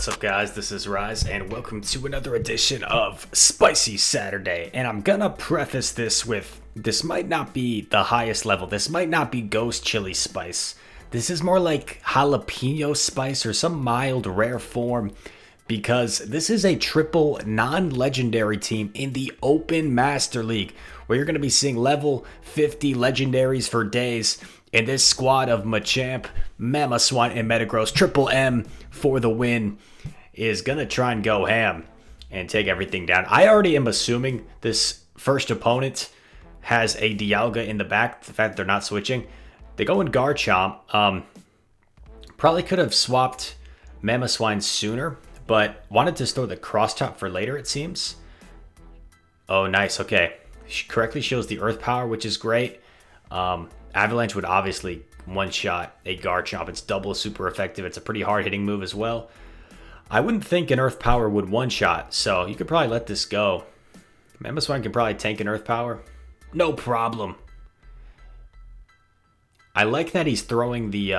What's up, guys? This is Rise, and welcome to another edition of Spicy Saturday. And I'm gonna preface this with, this might not be the highest level. This might not be ghost chili spice. This is more like jalapeno spice or some mild rare form, because this is a triple non-legendary team in the Open Master League, where you're gonna be seeing level 50 legendaries for days. And this squad of Machamp, Mamoswine, and Metagross, Triple M for the win, is going to try and go ham and take everything down. I already am assuming this first opponent has a Dialga in the back. The fact that they're not switching. They go in Garchomp. Probably could have swapped Mamoswine sooner, but wanted to store the cross chop for later, it seems. Oh, nice. Okay. She correctly shows the Earth Power, which is great. Avalanche would obviously one-shot a Garchomp. It's double super effective. It's a pretty hard-hitting move as well. I wouldn't think an Earth Power would one-shot, so you could probably let this go. Mamoswine can probably tank an Earth Power. No problem. I like that he's throwing the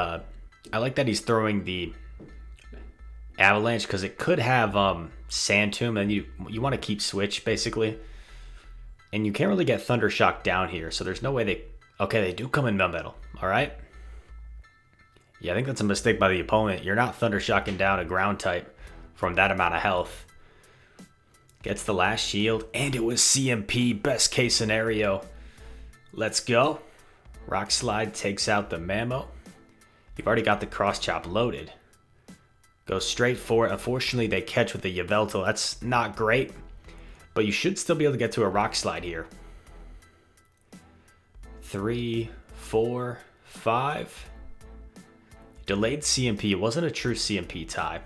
Avalanche, because it could have Sand Tomb, and you want to keep switch basically. And you can't really get Thunder Shock down here, so there's no way they... Okay, they do come in Melmetal. All right. Yeah, I think that's a mistake by the opponent. You're not Thunder Shocking down a ground type from that amount of health. Gets the last shield, and it was CMP, best case scenario. Let's go. Rock Slide takes out the Mamo. You've already got the Cross Chop loaded. Go straight for it. Unfortunately, they catch with the Yveltal. That's not great, but you should still be able to get to a Rock Slide here. 3, 4, 5. Delayed CMP. It wasn't a true CMP tie.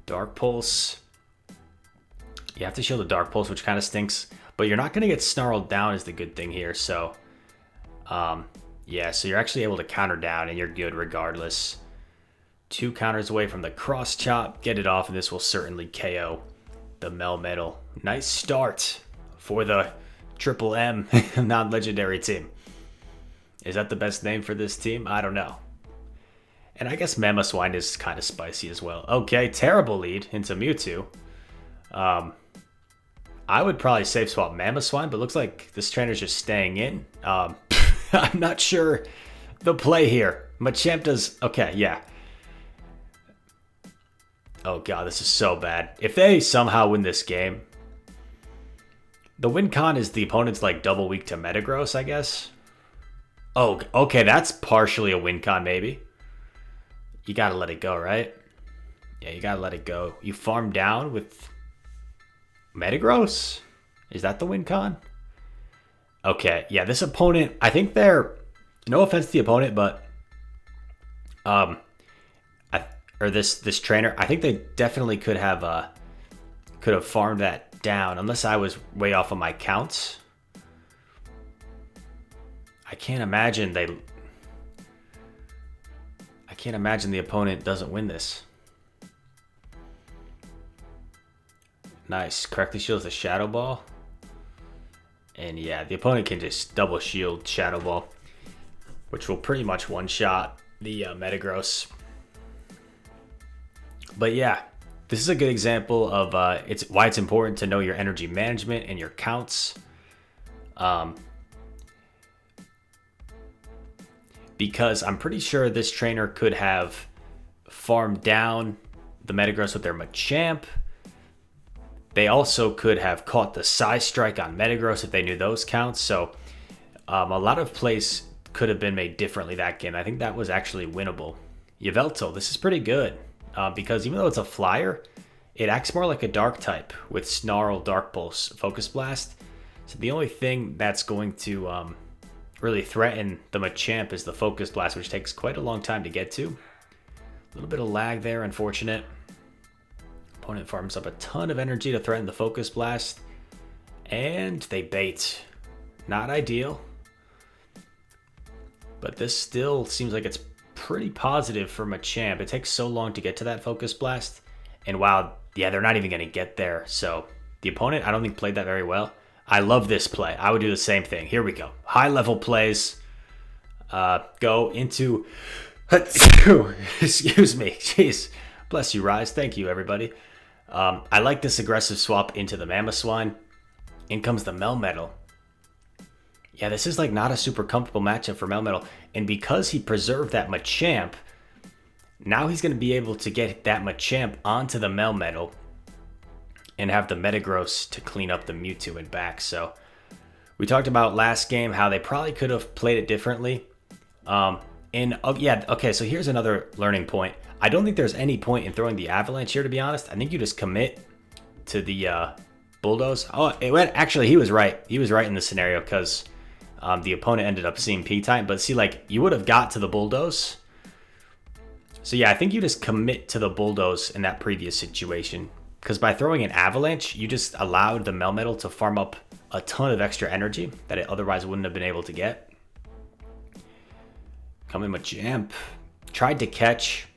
Dark Pulse. You have to shield the Dark Pulse, which kind of stinks. But you're not going to get snarled down is the good thing here. So, yeah, so you're actually able to counter down, and you're good regardless. 2 counters away from the Cross Chop. Get it off, and this will certainly KO the Melmetal. Nice start for the Triple M non-legendary team. Is that the best name for this team? I don't know. And I guess Mamoswine is kind of spicy as well. Okay, terrible lead into Mewtwo. I would probably safe swap Mamoswine, but looks like this trainer's just staying in. I'm not sure the play here. Machamp does... Okay, yeah. Oh god, this is so bad. If they somehow win this game... The win con is the opponent's like double weak to Metagross, I guess. Oh, okay, that's partially a win con, maybe. You gotta let it go, right? Yeah, you gotta let it go. You farm down with Metagross? Is that the win con? Okay, yeah, this opponent, I think they're... No offense to the opponent, but... this trainer, I think they definitely could have farmed that down, unless I was way off of my counts. I can't imagine the opponent doesn't win this. Nice. Correctly shields the Shadow Ball. And yeah, the opponent can just double shield Shadow Ball, which will pretty much one-shot the Metagross. But yeah, this is a good example of why it's important to know your energy management and your counts. Because I'm pretty sure this trainer could have farmed down the Metagross with their Machamp. They also could have caught the Psy Strike on Metagross if they knew those counts. So a lot of plays could have been made differently that game. I think that was actually winnable. Yveltal, this is pretty good. Because even though it's a flyer, it acts more like a dark type with Snarl, Dark Pulse, Focus Blast. So the only thing that's going to really threaten the Machamp is the Focus Blast, which takes quite a long time to get to. A little bit of lag there, unfortunate. Opponent farms up a ton of energy to threaten the Focus Blast. And they bait. Not ideal. But this still seems like it's pretty positive for Machamp. It takes so long to get to that Focus Blast. And wow, yeah, they're not even going to get there. So the opponent, I don't think, played that very well. I love this play. I would do the same thing. Here we go. High level plays. Go into Excuse me. Jeez. Bless you, Rise. Thank you, everybody. I like this aggressive swap into the Mamoswine. In comes the Melmetal. Yeah, this is like not a super comfortable matchup for Melmetal. And because he preserved that Machamp, now he's going to be able to get that Machamp onto the Melmetal and have the Metagross to clean up the Mewtwo and back. So we talked about last game how they probably could have played it differently. Okay, so here's another learning point. I don't think there's any point in throwing the Avalanche here, to be honest. I think you just commit to the Bulldoze. Oh, actually, he was right. He was right in this scenario because the opponent ended up seeing P-Type. But see, like, you would have got to the Bulldoze. So yeah, I think you just commit to the Bulldoze in that previous situation. Because by throwing an Avalanche, you just allowed the Melmetal to farm up a ton of extra energy that it otherwise wouldn't have been able to get. Coming with Machamp. Tried to catch.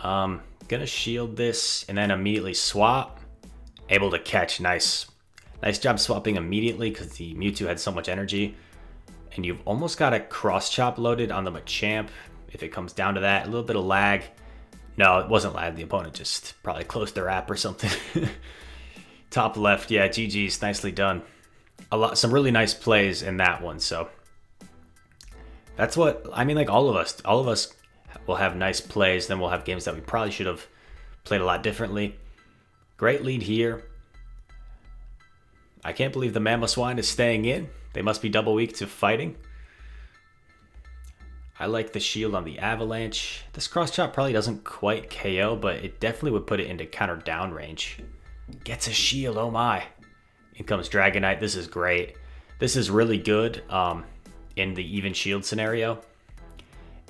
Gonna shield this and then immediately swap. Able to catch. Nice. Nice job swapping immediately because the Mewtwo had so much energy. And you've almost got a cross chop loaded on the Machamp. If it comes down to that, a little bit of lag. No, it wasn't lag. The opponent just probably closed their app or something. Top left, yeah, GG's, nicely done. Some really nice plays in that one. So that's what I mean. Like all of us will have nice plays. Then we'll have games that we probably should have played a lot differently. Great lead here. I can't believe the Mamoswine is staying in. They must be double weak to fighting. I like the shield on the Avalanche. This cross chop probably doesn't quite KO, but it definitely would put it into counter down range. Gets a shield, oh my. In comes Dragonite, this is great. This is really good in the even shield scenario.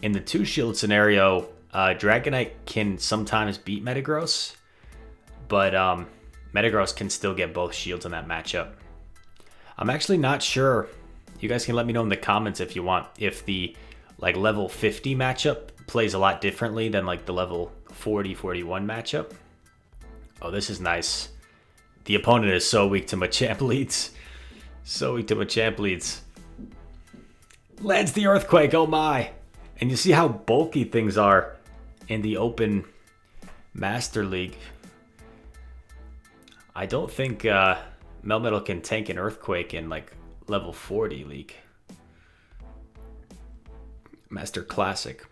In the two shield scenario, Dragonite can sometimes beat Metagross, but Metagross can still get both shields in that matchup. I'm actually not sure. You guys can let me know in the comments if you want, if the like level 50 matchup plays a lot differently than like the level 40-41 matchup. Oh, this is nice. The opponent is so weak to Machamp leads. So weak to Machamp leads. Lands the Earthquake, oh my. And you see how bulky things are in the open Master League. I don't think Melmetal can tank an Earthquake in like level 40 league. Master Classic.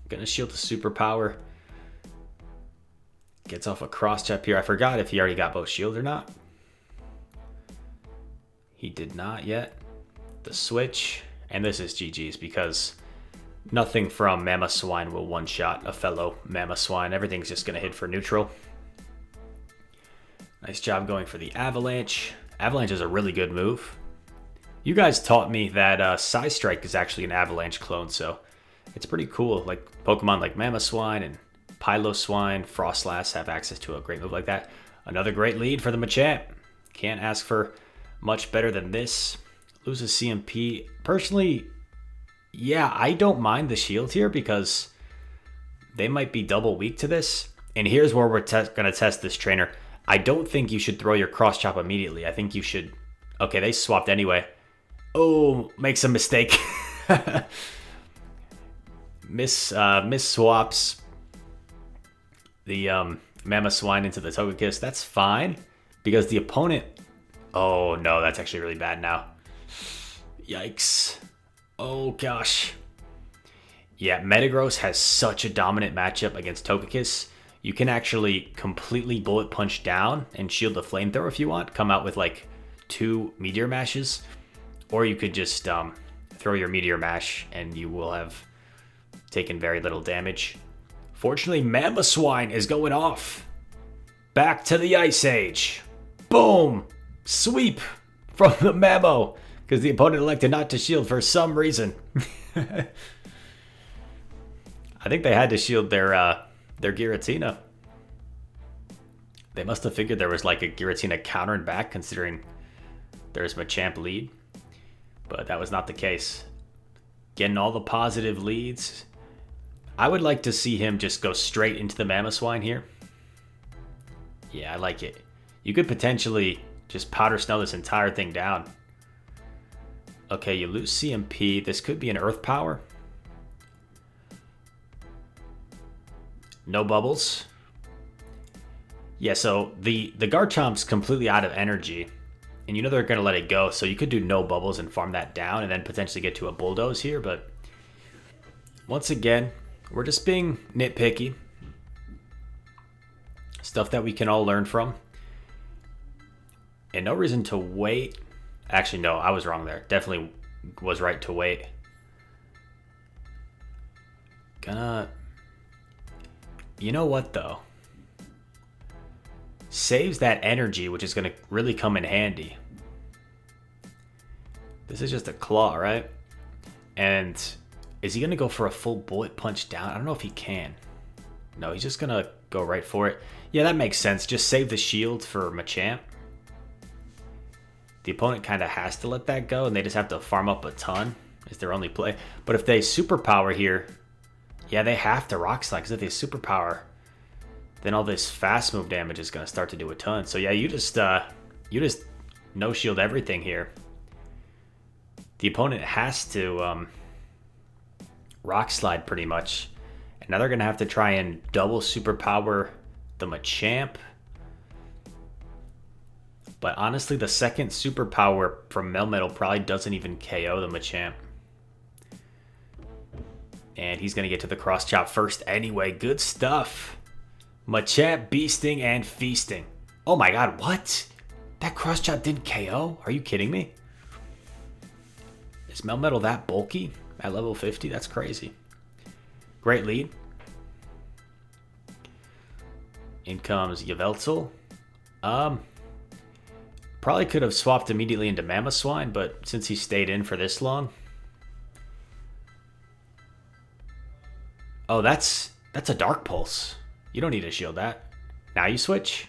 Gonna shield the superpower. Gets off a cross chop here. I forgot if he already got both shield or not. He did not yet. The switch. And this is GG's because nothing from Mamoswine will one-shot a fellow Mamoswine. Everything's just gonna hit for neutral. Nice job going for the Avalanche. Avalanche is a really good move. You guys taught me that Size Strike is actually an Avalanche clone, so it's pretty cool. Like Pokemon like Mamoswine and Piloswine, Frostlass have access to a great move like that. Another great lead for the Machamp. Can't ask for much better than this. Loses CMP. Personally, yeah, I don't mind the shield here because they might be double weak to this. And here's where we're going to test this trainer. I don't think you should throw your cross chop immediately. I think you should... Okay, they swapped anyway. Oh, makes a mistake. Miss swaps the Mamoswine into the Togekiss. That's fine because the opponent... Oh no, that's actually really bad now. Yikes. Oh gosh. Yeah, Metagross has such a dominant matchup against Togekiss. You can actually completely bullet punch down and shield the flamethrower if you want. Come out with like 2 Meteor Mashes. Or you could just throw your Meteor Mash and you will have taken very little damage. Fortunately, Mamoswine is going off. Back to the Ice Age. Boom! Sweep from the Mamo. Because the opponent elected not to shield for some reason. I think they had to shield their Giratina. They must have figured there was like a Giratina countering back considering there's Machamp lead. But that was not the case. Getting all the positive leads. I would like to see him just go straight into the Mamoswine here. Yeah, I like it. You could potentially just powder snow this entire thing down. Okay, you lose CMP. This could be an Earth Power. No bubbles. Yeah, so the Garchomp's completely out of energy. And you know they're going to let it go. So you could do no bubbles and farm that down and then potentially get to a bulldoze here. But once again, we're just being nitpicky. Stuff that we can all learn from. And no reason to wait. Actually, no, I was wrong there. Definitely was right to wait. You know what, though? Saves that energy, which is going to really come in handy. This is just a claw, right? And is he going to go for a full bullet punch down? I don't know if he can. No, he's just going to go right for it. Yeah, that makes sense. Just save the shield for Machamp. The opponent kind of has to let that go, and they just have to farm up a ton. Is their only play. But if they superpower here, yeah, they have to Rock Slide, because if they superpower, then all this fast move damage is going to start to do a ton. So yeah, you just no shield everything here. The opponent has to Rock Slide pretty much. And now they're going to have to try and double superpower the Machamp. But honestly, the second superpower from Melmetal probably doesn't even KO the Machamp. And he's going to get to the cross chop first anyway. Good stuff. Machamp beasting and feasting. Oh my god, what? That cross chop didn't KO? Are you kidding me? Is Melmetal that bulky at level 50? That's crazy. Great lead. In comes Yveltal. Probably could have swapped immediately into Mamoswine, but since he stayed in for this long. Oh, that's a Dark Pulse. You don't need to shield that. Now you switch.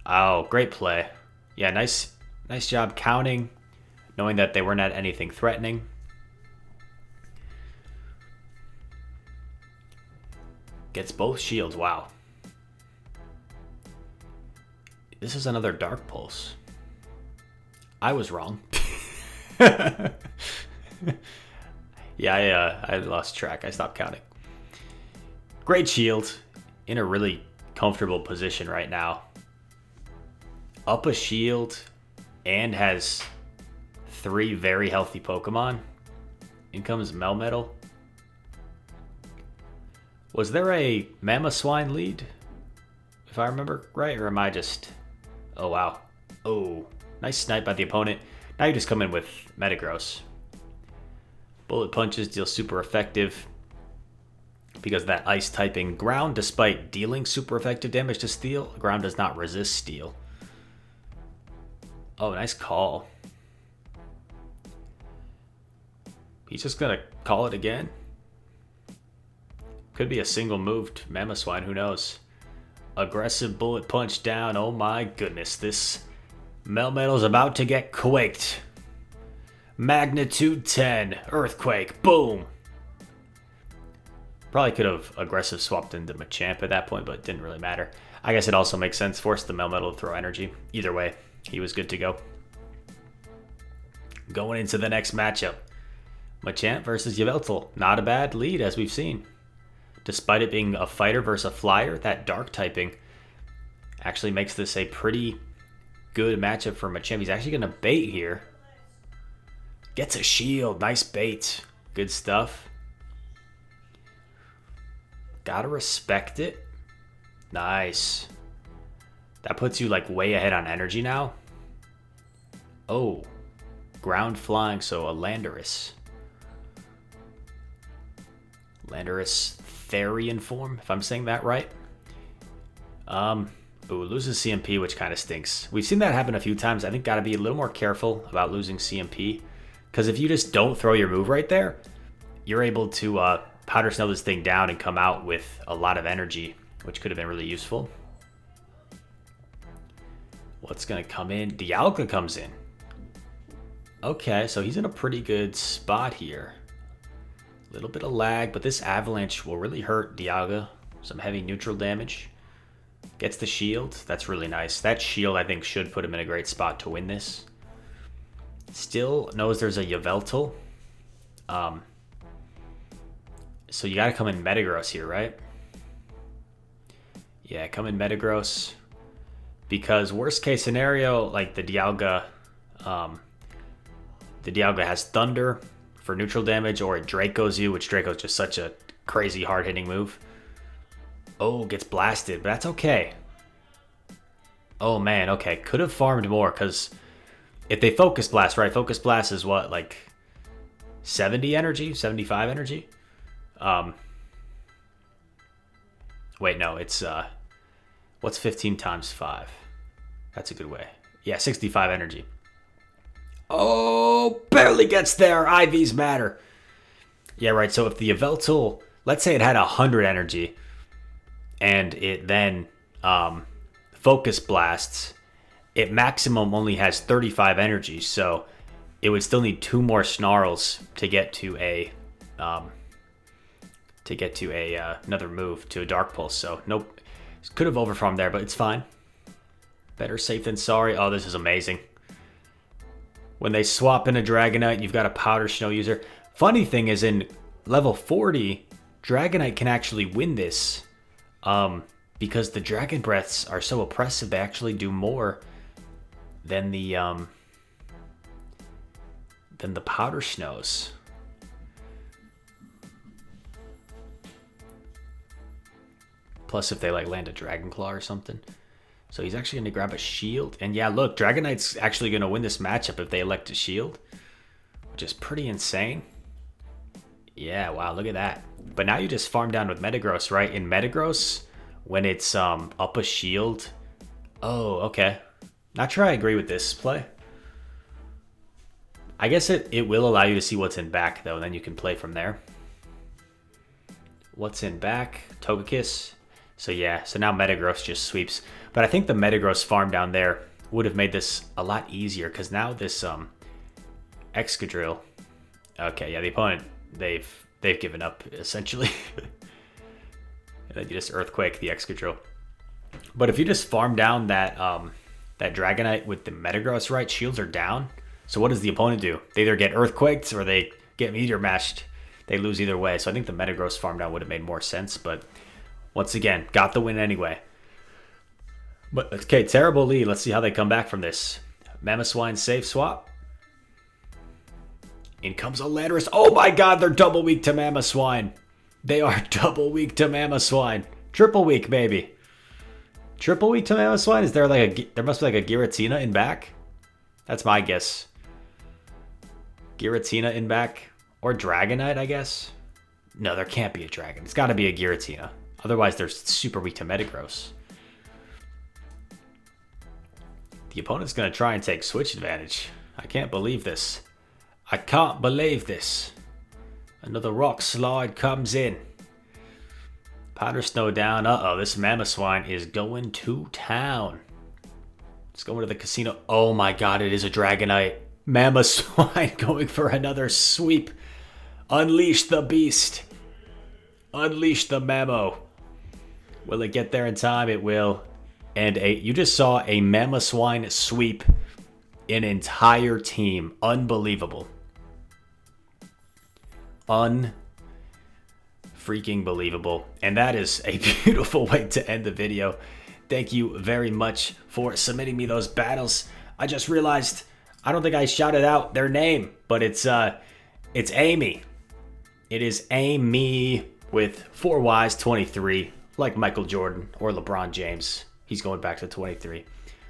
Oh, great play. Yeah, nice job counting, knowing that they weren't at anything threatening. Gets both shields. Wow. This is another Dark Pulse. I was wrong. Yeah, I lost track. I stopped counting. Great shield. In a really comfortable position right now. Up a shield and has 3 very healthy Pokemon. In comes Melmetal. Was there a Mamoswine lead? If I remember right, or am I just... Oh, wow. Oh, nice snipe by the opponent. Now you just come in with Metagross. Bullet punches deal super effective because that ice typing. Ground, despite dealing super effective damage to steel, ground does not resist steel. Oh, nice call. He's just going to call it again. Could be a single moved Mamoswine, who knows. Aggressive bullet punch down. Oh my goodness, this Melmetal's about to get quaked. Magnitude 10, earthquake, boom. Probably could have aggressive swapped into Machamp at that point, but it didn't really matter. I guess it also makes sense. Forced the Melmetal to throw energy. Either way, he was good to go. Going into the next matchup. Machamp versus Yveltal. Not a bad lead, as we've seen. Despite it being a fighter versus a flyer, that dark typing actually makes this a pretty good matchup for Machamp. He's actually going to bait here. Gets a shield. Nice bait. Good stuff. Gotta respect it. Nice. That puts you like way ahead on energy now. Oh. Ground flying, so a Landorus. Landorus Therian form, if I'm saying that right. Ooh, loses CMP, which kind of stinks. We've seen that happen a few times. I think got to be a little more careful about losing CMP. Because if you just don't throw your move right there, you're able to powder snow this thing down and come out with a lot of energy, which could have been really useful. What's going to come in? Dialga comes in. Okay, so he's in a pretty good spot here. A little bit of lag, but this avalanche will really hurt Dialga. Some heavy neutral damage. Gets the shield. That's really nice. That shield, I think, should put him in a great spot to win this. Still knows there's a Yveltal. So you got to come in Metagross here, right? Yeah, come in Metagross. Because worst case scenario, like the Dialga has Thunder for neutral damage, or it Dracos you, which Draco's just such a crazy hard-hitting move. Oh, gets blasted, but that's okay. Oh man, okay. Could have farmed more, because if they Focus Blast, right? Focus Blast is what, like 70 energy? 75 energy? Wait, no, it's what's 15 times 5? That's a good way. Yeah, 65 energy. Oh, barely gets there. IVs matter. Yeah, right. So if the Yveltal, let's say it had 100 energy, and it then Focus Blasts, it maximum only has 35 energy. So it would still need 2 more Snarls to get to a another move, to a Dark Pulse. So nope, could have overfarmed there, but it's fine. Better safe than sorry. Oh, this is amazing. When they swap in a Dragonite, you've got a Powder Snow user. Funny thing is, in level 40, Dragonite can actually win this, because the Dragon Breaths are so oppressive. They actually do more than the Powder Snows. Plus, if they like land a Dragon Claw or something. So he's actually going to grab a shield. And yeah, look, Dragonite's actually going to win this matchup if they elect a shield, which is pretty insane. Yeah, wow, look at that. But now you just farm down with Metagross, right? In Metagross, when it's up a shield. Oh, okay. Not sure I agree with this play. I guess it will allow you to see what's in back, though, and then you can play from there. What's in back? Togekiss. So yeah, so now Metagross just sweeps. But I think the Metagross farm down there would have made this a lot easier, because now this Excadrill. Okay, yeah, the opponent, they've given up essentially. And then you just Earthquake the Excadrill. But if you just farm down that that Dragonite with the Metagross, right, shields are down. So what does the opponent do? They either get Earthquaked or they get Meteor Mashed. They lose either way. So I think the Metagross farm down would have made more sense, but once again, got the win anyway. But okay, terrible lead. Let's see how they come back from this. Mamoswine safe swap. In comes a Landorus. Oh my god, they're double weak to Mamoswine. They are double weak to Mamoswine. Triple weak, baby. Triple weak to Mamoswine? Is there like a... There must be like a Giratina in back? That's my guess. Giratina in back. Or Dragonite, I guess? No, there can't be a Dragon. It's got to be a Giratina. Otherwise, they're super weak to Metagross. The opponent's going to try and take switch advantage. I can't believe this. I can't believe this. Another Rock Slide comes in. Powder Snow down. Uh-oh, this Mamoswine is going to town. It's going to the casino. Oh my god, it is a Dragonite. Mamoswine going for another sweep. Unleash the beast. Unleash the Mamo. Will it get there in time? It will. And you just saw a Mamoswine sweep an entire team. Unbelievable. Freaking believable. And that is a beautiful way to end the video. Thank you very much for submitting me those battles. I just realized I don't think I shouted out their name, but it's Amy. It is Amy with 4 Ys 23, like Michael Jordan or LeBron James. He's going back to 23.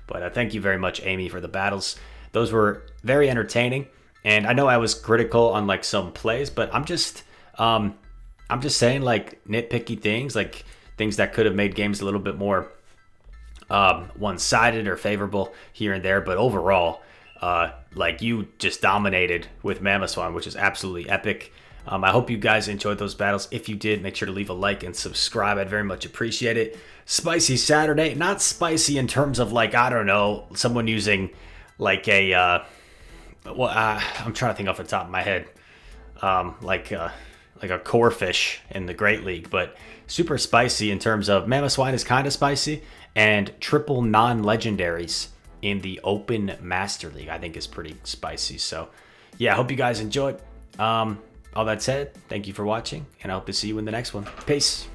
But thank you very much, Amy, for the battles. Those were very entertaining. And I know I was critical on like some plays, but I'm just saying like nitpicky things, like things that could have made games a little bit more one-sided or favorable here and there. But overall, like you just dominated with Mamoswine, which is absolutely epic. I hope you guys enjoyed those battles. If you did, make sure to leave a like and subscribe. I'd very much appreciate it. Spicy Saturday. Not spicy in terms of like, I don't know, someone using like a, I'm trying to think off the top of my head. Like a core fish in the Great League, but super spicy in terms of Mamoswine is kind of spicy, and triple non-legendaries in the Open Master League I think is pretty spicy. So yeah, I hope you guys enjoyed. All that said, thank you for watching, and I hope to see you in the next one. Peace.